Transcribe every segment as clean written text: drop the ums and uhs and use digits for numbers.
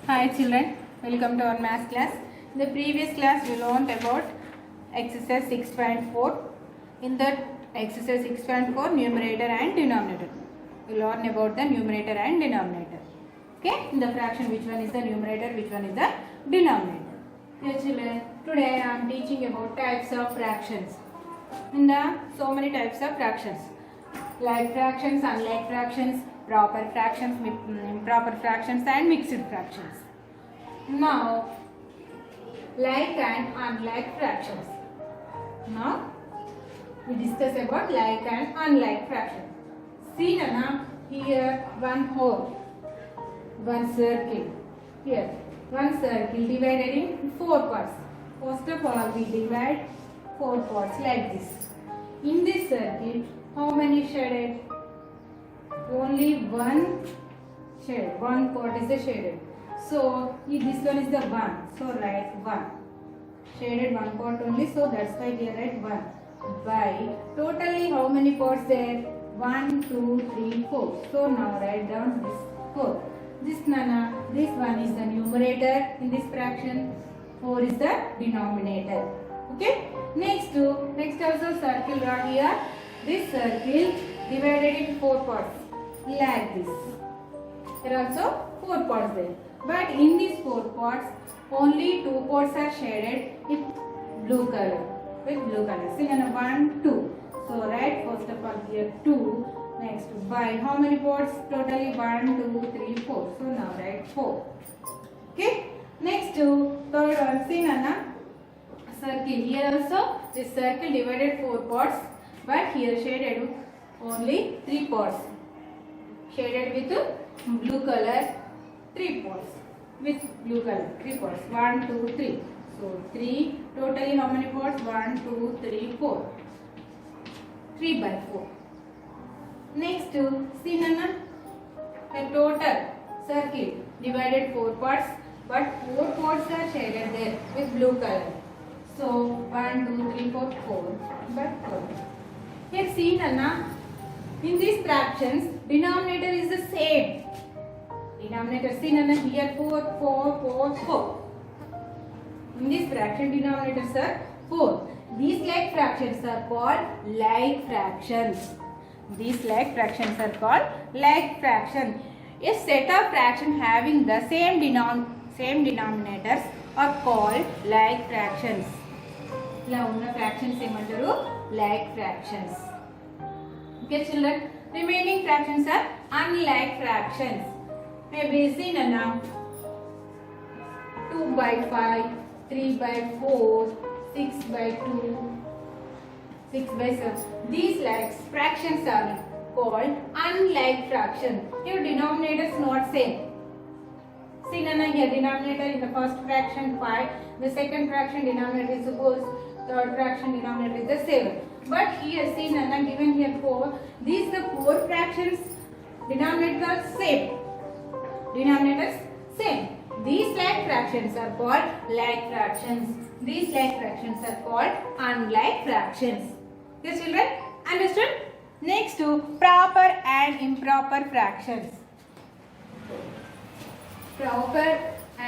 Hi children, welcome to our math class. In the previous class we learned about exercise 6.4. In that exercise 6.4 numerator and denominator. We learn about the numerator and denominator. Okay, in the fraction which one is the numerator, which one is the denominator. Dear children, today I am teaching about types of fractions. In the so many types of fractions. Like fractions, unlike fractions, proper fractions, improper fractions and mixed fractions. Now, like and unlike fractions. Now, we discuss about like and unlike fractions. See Nana, here one hole, one circle. Here, one circle divided in 4 parts. First of all, we divide 4 parts like this. In this circle, how many shaded? Only one shade. One part is the shaded. So this one is the 1. So write 1. Shaded one part only. So that's why we write 1. By totally how many parts there? 1, 2, 3, 4. So now write down this 4. This one is the numerator in this fraction. 4 is the denominator. Okay. Next also circle draw here. This circle divided in 4 parts like this. There are also 4 parts there. But in these 4 parts, only 2 parts are shaded with blue color. See, 1, 2. So write first of all here 2. Next by how many parts? Totally 1, 2, 3, 4. So now write 4. Okay. Next third one. See Nana. Circle. Here also this circle divided 4 parts. But here shaded only 3 parts. Shaded with blue color 3 parts. With blue color 3 parts. 1, 2, 3. So 3. Totally how many parts? 1, 2, 3, 4. 3 by 4. Next see Nana. A total circle divided 4 parts. But 4 parts are shaded there with blue color. So 1, 2, 3, 4, 4 by 4. Here see Nana. In these fractions, denominator is the same. Denominator, see Nana, here 4, 4, 4, 4. In this fraction, denominators are 4. These like fractions are called like fractions. These like fractions are called like fractions. A set of fractions having the same denominators are called like fractions. ఇలా ఉన్న fractions ఏమంటారు like fractions. Okay children, remaining fractions are unlike fractions. Maybe see now 2 by 5, 3 by 4, 6 by 2, 6 by 7. These like fractions are called unlike fractions. Here denominator is not same. See Nana, here denominator in the first fraction 5, the second fraction denominator is suppose, third fraction denominator is the 7. But here see Nana, given here 4, these the 4 fractions denominators are same. Denominators same. These like fractions are called like fractions. These like fractions are called unlike fractions. Yes children, understood? Next to proper and improper fractions. Proper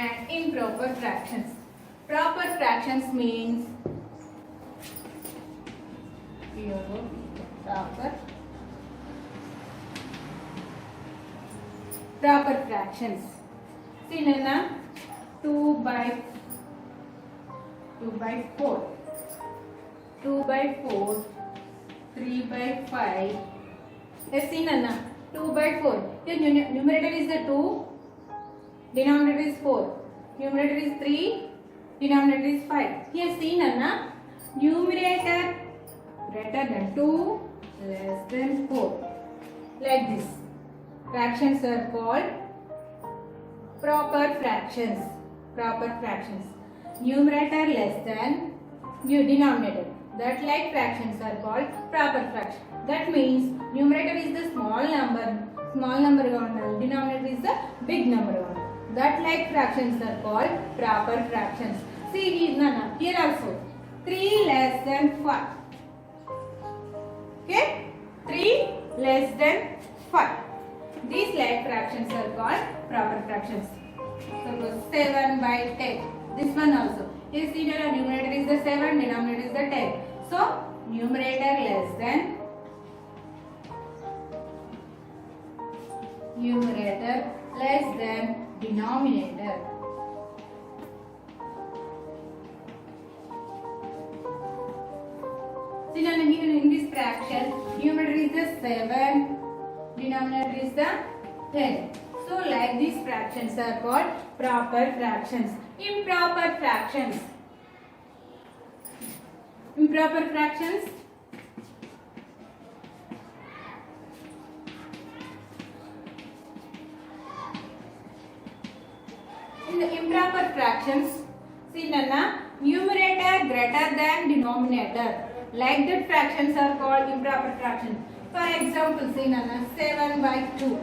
and improper fractions. Proper fractions means proper fractions. See Nana, 2 by 4, 2 by 4, 3 by 5. Let's see Nana, 2 by 4. Here numerator is the 2, denominator is 4. Numerator is 3, denominator is 5. Here see Nana, numerator greater than 2, less than 4. Like this. Fractions are called proper fractions. Proper fractions. Numerator less than denominator. That like fractions are called proper fractions. That means numerator is the small number one, denominator is the big number one. That like fractions are called proper fractions. See here, Nana, here also 3 less than 5. Okay, 3 less than 5. These like fractions are called proper fractions. Suppose 7 by 10. This one also. Here see the numerator is the 7, denominator is the 10. So numerator less than denominator. See now here in this fraction, numerator is the 7, denominator is the 10. So like these fractions are called proper fractions. Improper fractions. Improper fractions. In the improper fractions, see Nana, numerator greater than denominator. Like that fractions are called improper fractions. For example, see Nana, 7 by 2,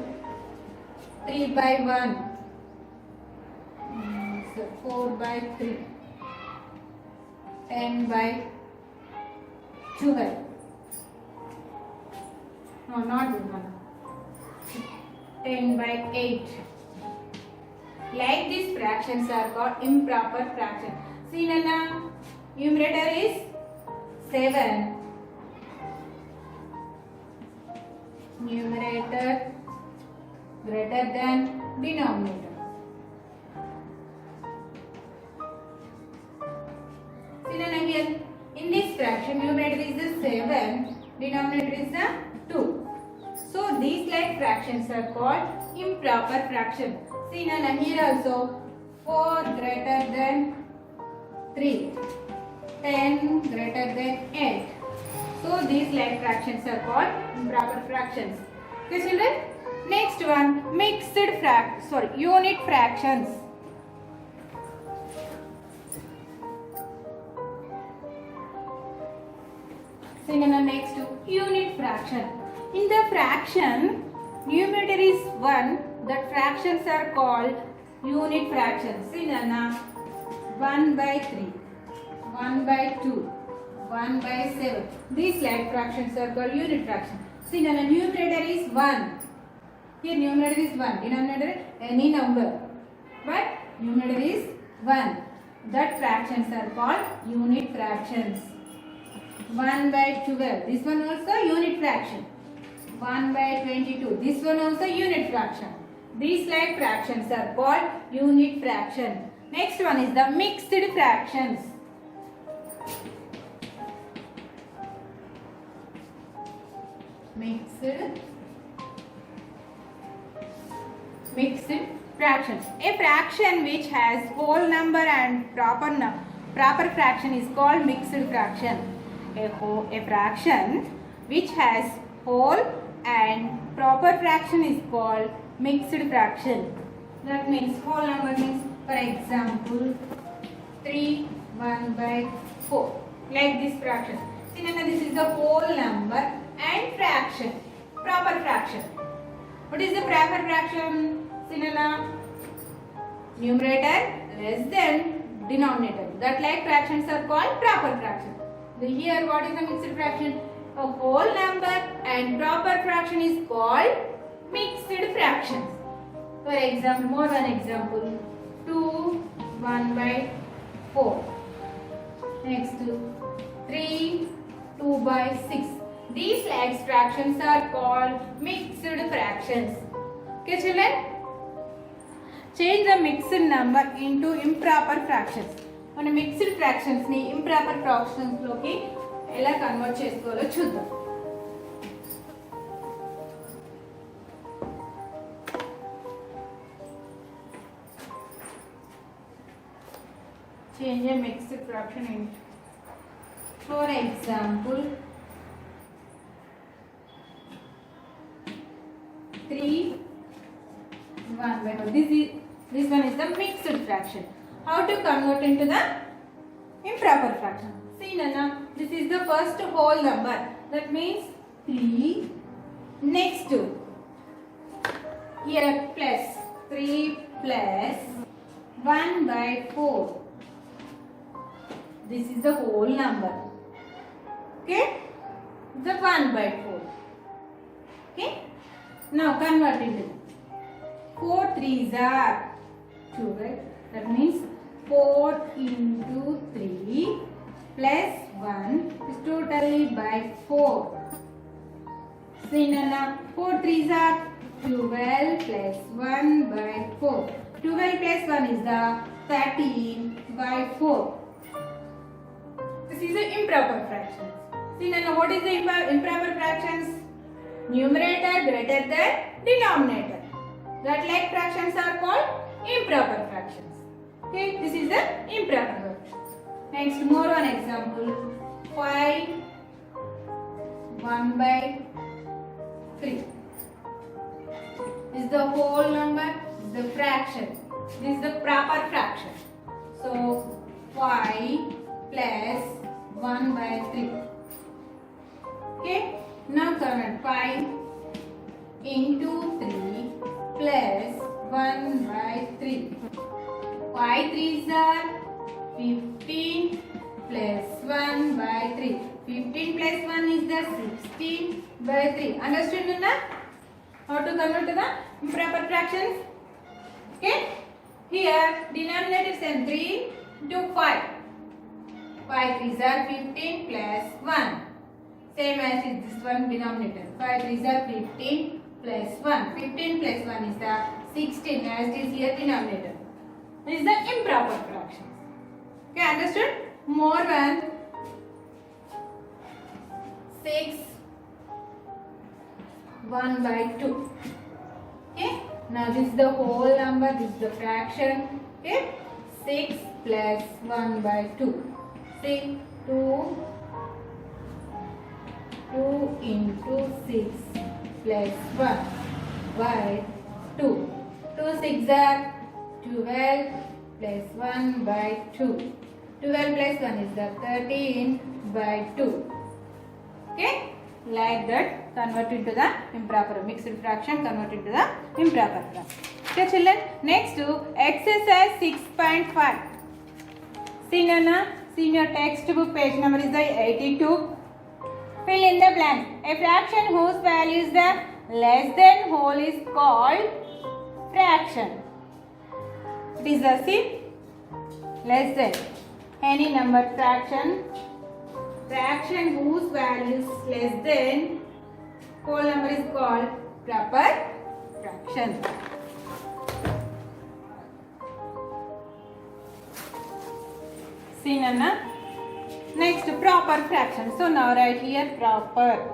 3 by 1, 4 by 3, 10 by 12. No, not this one. 10 by 8. Like these fractions are called improper fractions. See Nana, numerator is 7. Numerator greater than denominator. See Nana here, in this fraction numerator is the 7, denominator is the 2. So these like fractions are called improper fraction. See Nana here also 4 greater than 3, 10 greater than 8. So these like fractions are called improper fractions. Okay children. Next one, unit fractions. See Nana next unit fraction. In the fraction, numerator is 1. That fractions are called unit fractions. See Nana, 1 by 3, 1 by 2, 1 by 7. These like fractions are called unit fractions. See Nana, numerator is 1. Here numerator is 1, denominator any number. But numerator is 1. That fractions are called unit fractions. 1 by 12. This one also unit fraction. 1 by 22. This one also unit fraction. These like fractions are called unit fraction. Next one is the mixed fractions. Mixed fractions. A fraction which has whole number and proper fraction is called mixed fraction. A fraction which has whole and proper fraction is called mixed fraction. That means whole number means, for example, 3, 1 by 4. Like this fraction. See now this is the whole number and fraction. Proper fraction. What is the proper fraction? See now numerator less than denominator. That like fractions are called proper fraction. Here what is the mixed fraction? A whole number and proper fraction is called mixed fractions. For example, more one example, 2, 1 by 4. Next 3, 2 by 6. These like fractions are called mixed fractions. Okay children? Change the mixed number into improper fractions. మన mixed fractions ని improper fractions లోకి ఎలా convert చేసుకోవాలో చూద్దాం. Change a mixed fraction into, for example, 3, 1 by 4. This one is the mixed fraction. How to convert into the improper fraction? See Nana, this is the first whole number. That means 3. Next to here plus 3 plus 1 by 4. This is the whole number. Okay? The 1 by 4. Okay? Now convert into 4 3s are 12. That means 4 into 3 plus 1 is totally by 4. See Nana, 4 3s are 12 plus 1 by 4. 12 plus 1 is the 13 by 4. This is the improper fractions. See Nana, what is the improper fractions? Numerator greater than denominator. That like fractions are called improper fractions. Okay, this is the improper fractions. Next, more one example. 5 1 by 3. This is the whole number. This is the fraction. This is the proper fraction. So 5 plus 1 by 3. Okay. Now comment 5 into 3 plus 1 by 3. 5 3s are 15 plus 1 by 3. 15 plus 1 is the 16 by 3. Understood Nana? How to convert to the improper fractions? Okay. Here denominator is 3 into 5. 5 3s are 15 plus 1. Same as is this one denominator. 5 3s are 15 plus 1. 15 plus 1 is the 16 as it is here denominator. This is the improper fractions. Okay, understood? More one. 6 1 by 2. Okay. Now this is the whole number. This is the fraction. Okay. 6 plus 1 by 2. See 2 into 6 plus 1 by 2. 2 6 are 12 plus 1 by 2. 12 plus 1 is the 13 by 2. Okay? Like that, convert into the improper mixed fraction, convert into the improper fraction. Okay, children. Next to exercise 6.5. See Nana, see in your textbook page number is the 82. Fill in the blank. A fraction whose value is the less than whole is called fraction. It is the see less than any number fraction. Fraction whose value is less than whole number is called proper fraction. See Nana. Next, proper fraction. So now write here proper.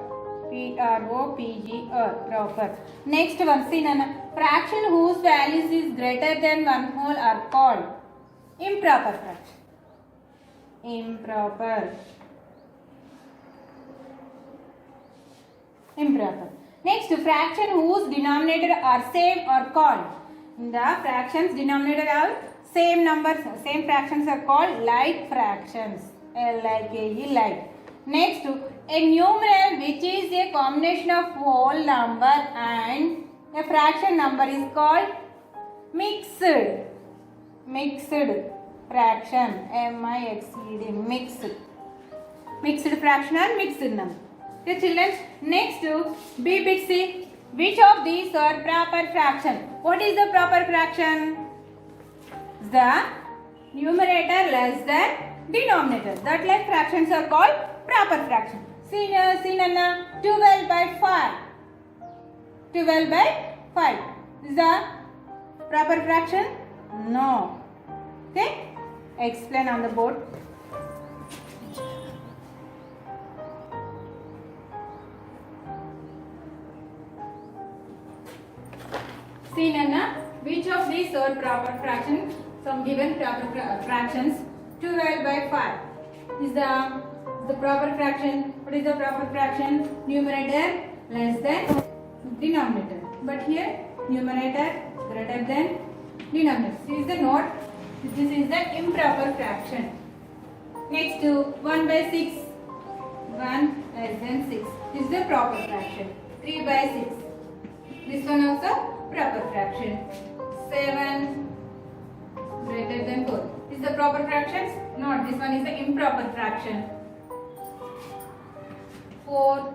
P-R-O-P-G-R. Proper. Next one. See Nana. Fraction whose values is greater than one whole are called improper fraction. Improper. Improper. Next, fraction whose denominator are same are called. In the fractions denominator are same numbers, same fractions are called like fractions. L-I-K-E, like. Next, a numeral which is a combination of whole number and a fraction number is called mixed. Mixed fraction. M-I-X-E-D. Mixed. Mixed fraction or mixed number. Okay, children. Next, B bit C. Which of these are proper fraction? What is the proper fraction? The numerator less than denominator. That like fractions are called proper fraction. See Nana, 12 by 5. 12 by 5. Is the proper fraction? No. Okay. Explain on the board. See Nana, which of these are proper fractions? Some given proper fractions. 12 by 5 is the proper fraction. What is the proper fraction? Numerator less than denominator. But here numerator greater than denominator. This is the note. This is the improper fraction. Next to 1 by 6. 1 less than 6. This is the proper fraction. 3 by 6. This one also proper fraction. 7 greater than 4. Is the proper fractions? Not. This one is the improper fraction. 4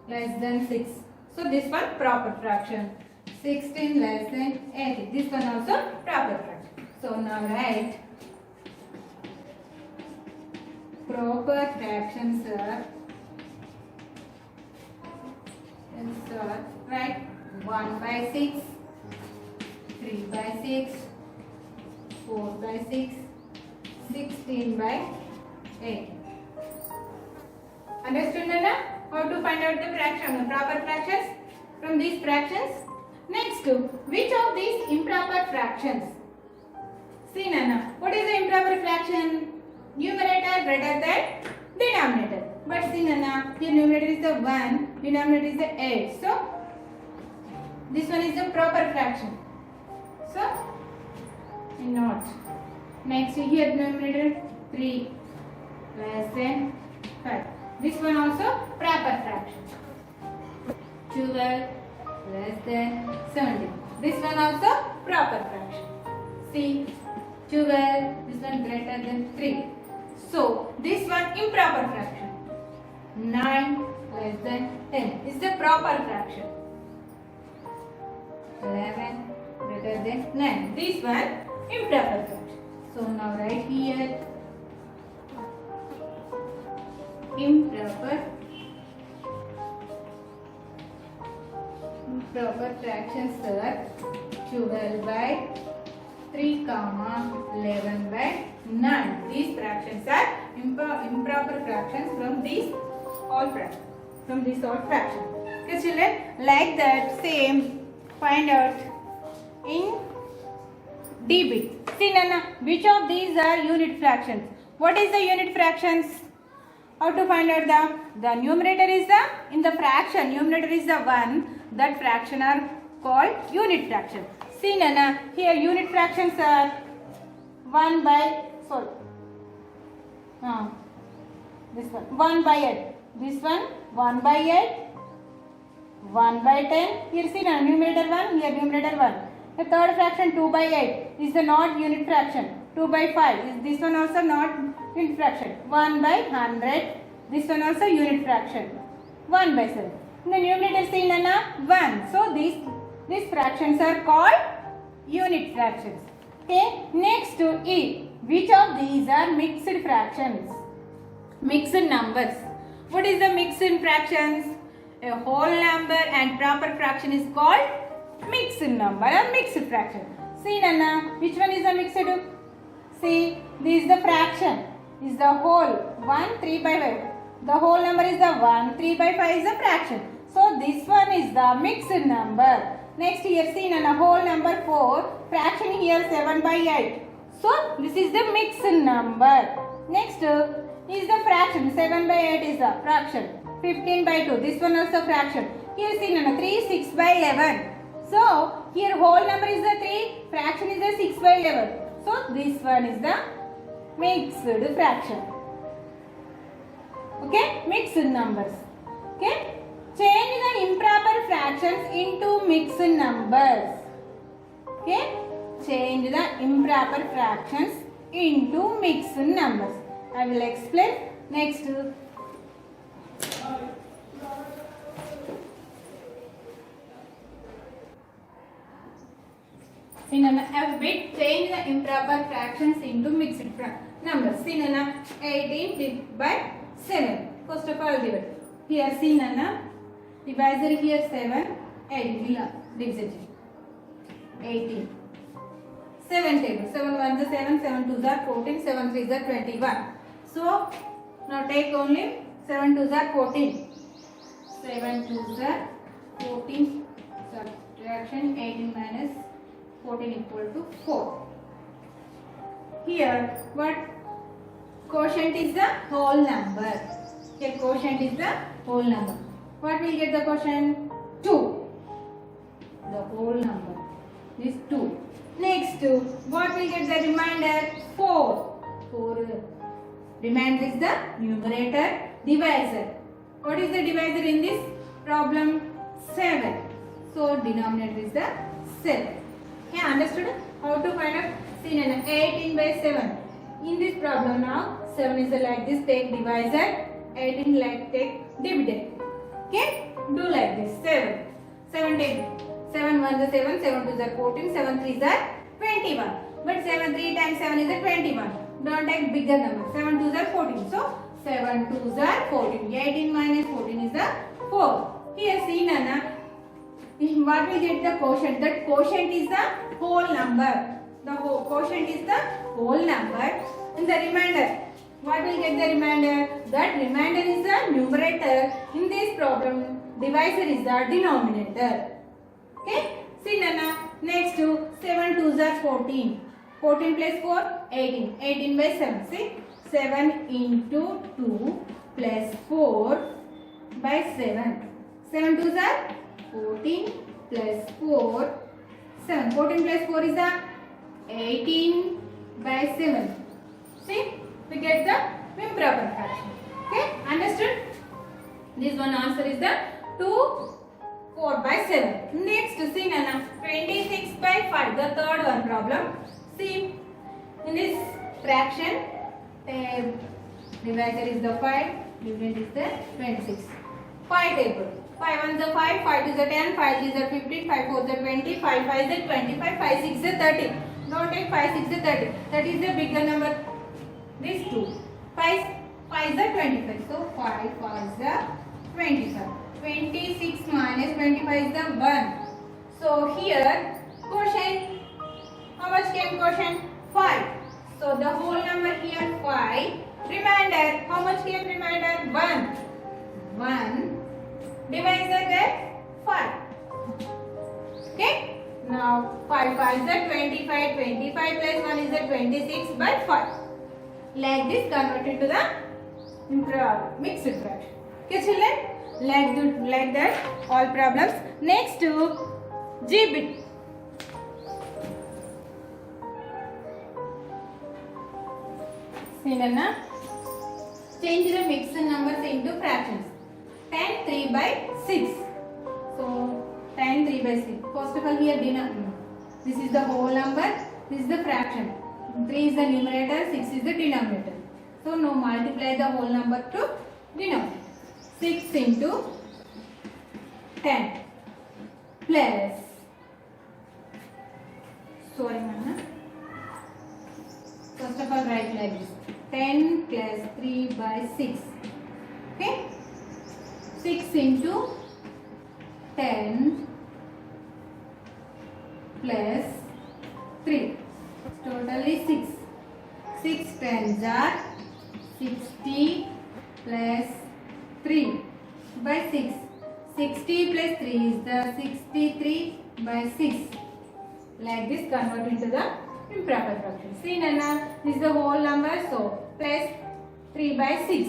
less than 6. So this one proper fraction. 16 less than 80. This one also proper fraction. So now write proper fractions are write 1 by 6, 3 by 6, 4 by 6, 16 by 8. Understood, Nana? How to find out the fraction, proper fractions from these fractions? Next, which of these improper fractions? See, Nana, what is the improper fraction? Numerator greater than denominator. But see, Nana, here numerator is the 1, denominator is the 8. So, this one is the proper fraction. So, not. Next, here numerator 3 less than 5. This one also proper fraction. 12 less than 17. This one also proper fraction. See, 12, this one greater than 3. So, this one improper fraction. 9 less than 10 is the proper fraction. 11 greater than 9. This one improper fraction. So, now write here improper fractions are 12 by 3, 11 by 9. These fractions are improper fractions from these all fractions. Okay, children, like that same find out in D bit. See, Nana, which of these are unit fractions? What is the unit fractions? How to find out the numerator is in the fraction, numerator is the 1, that fraction are called unit fraction. See, Nana, here unit fractions are 1 by, this one 1 by 8, this one 1 by 8, 1 by 10, here see, Nana, numerator 1, here numerator 1. The third fraction 2 by 8 is the not unit fraction. 2 by 5 is this one also not unit fraction. 1 by 100, this one also unit fraction. 1 by 7. In the numerator see, Nana, 1. So these fractions are called unit fractions. Okay. Next to E. Which of these are mixed fractions? Mixed numbers. What is the mixed fractions? A whole number and proper fraction is called mixed number or mixed fraction. See, Nana, which one is the mixed? See, this is the fraction. Is the whole 1, 3 by 5. The whole number is the 1, 3 by 5 is the fraction. So, this one is the mixed number. Next here, see, Nana, whole number 4, fraction here 7 by 8. So, this is the mixed number. Next is the fraction. 7 by 8 is the fraction. 15 by 2, this one also fraction. Here, see, Nana, 3, 6 by 11. So, here whole number is the 3, fraction is the 6 by 11. So, this one is the mixed fraction. Okay, mixed numbers. Okay, change the improper fractions into mixed numbers. Okay, change the improper fractions into mixed numbers. I will explain next. See, Nana, a bit change the improper fractions into mixed numbers. See, Nana, 18 divided by 7. First of all, divide. Here, see, Nana, divisor here 7, 18. Divisor 18. 7 table. 7 1 is 7, 7 2 is 14, 7 3 is 21. So, now take only 7 2 is 14. 7 2 is 14. Subtraction 18 minus 14 equal to 4. Here, what quotient is the whole number. Here, quotient is the whole number. What will get the quotient? 2. The whole number is 2. Next, what will get the remainder? 4. 4. Remainder is the numerator. Divisor. What is the divisor in this problem? 7. So, denominator is the 7. Yeah, understood how to find out? See, 18 by 7. In this problem now, 7 is like this, take divisor, 18 like take dividend. Okay, do like this. 7 take 7 1 is 7, 7 2 is 14, 7 3 is 21. But 7 3 times 7 is a 21. Don't take bigger number. 7 2s are 14. So 7 2s are 14. 18 minus 14 is the 4. Here see Nana. What will get the quotient? That quotient is the whole number. The whole quotient is the whole number. And the remainder. What will get the remainder? That remainder is the numerator. In this problem, divisor is the denominator. Okay? See Nana. Next to 7 2s are 14. 14 plus 4, 18. 18 by 7. See? 7 into 2 plus 4 by 7. 7 2s are 14 plus 4. 7. 14 plus 4 is the 18 by 7. See? We get the improper fraction. Okay? Understood? This one answer is the 2 4 by 7. Next, see Nana. 26 by 5. The third one problem. See, in this fraction, divisor is the 5, dividend is the 26. 5 table. 5 1 is the 5, 5 2 is the 10, 5 3 is the 15, 5 4 is the 20, 5 5 is the 25, 5 6 is the 30. Don't take 5 6 is the 30. That is the bigger number. These two. 5 5 is the 25. So 5 5 is the 25. 26 minus 25 is the 1. So here quotient. How much came quotient? 5. So the whole number here 5. Remainder. How much came remainder? 1. 1. Divisor get 5. Okay. Now 5 5 is the 25. 25 plus 1 is the 26 by 5. Like this converted to the mixed fraction. Okay children? Like that all problems. Next to G bit. See Nana? Change the mixed numbers into fractions. 10 3 by 6. So 10 3 by 6. First of all here this is the whole number. This is the fraction. 3 is the numerator, 6 is the denominator. So now multiply the whole number to denominator. 6 into 10 plus, sorry Nana. First of all write like this. 10 plus 3 by 6. Okay? 6 into 10 plus 3. Totally 6. 6 tens are 60 plus 3 by 6. 60 plus 3 is the 63 by 6. Like this convert into the improper fraction. See Nana, this is the whole number. So plus 3 by 6.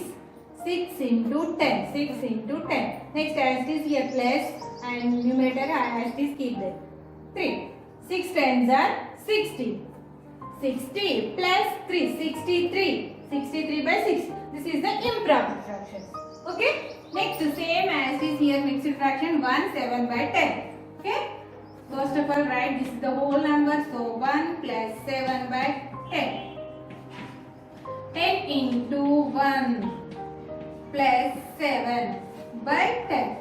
6 into 10. 6 into 10. Next as it is here plus and numerator as it is keep there. 3. 6 tens are 60. 60 plus 3. 63. 63 by 6. This is the improper fraction. Okay. Next same as is here mixed fraction 1 7 by 10. Okay. First of all write this is the whole number. So 1 plus 7 by 10. 10 into 1 plus 7 by 10.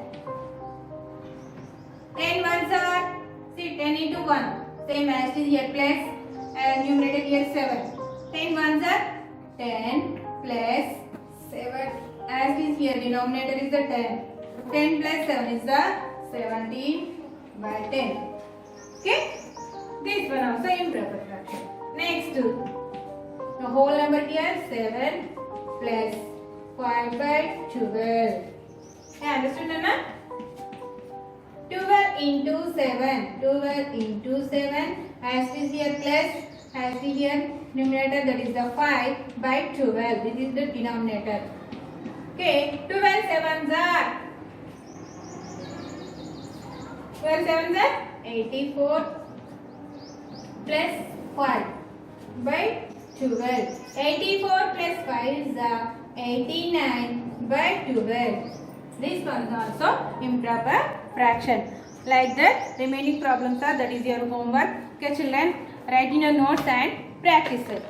10 ones are, see 10 into 1. Same as is here plus numerator here 7. 10 ones are 10 plus 7 as is here denominator is the 10. 10 plus 7 is the 17 by 10. Okay. This one also improper fraction. Next the whole number here 7 plus 5 by 12. Yeah, understood Nana? 12 into 7. 12 into 7 as is here plus as is here numerator that is the 5 by 12. This is the denominator. Okay, 12 sevens are 12 sevens are 84 plus 5 by 12. 84 plus 5 is 89 by 12. This one is also improper fraction. Like that, remaining problems are, that is your homework. Okay children, write in your notes and practice it.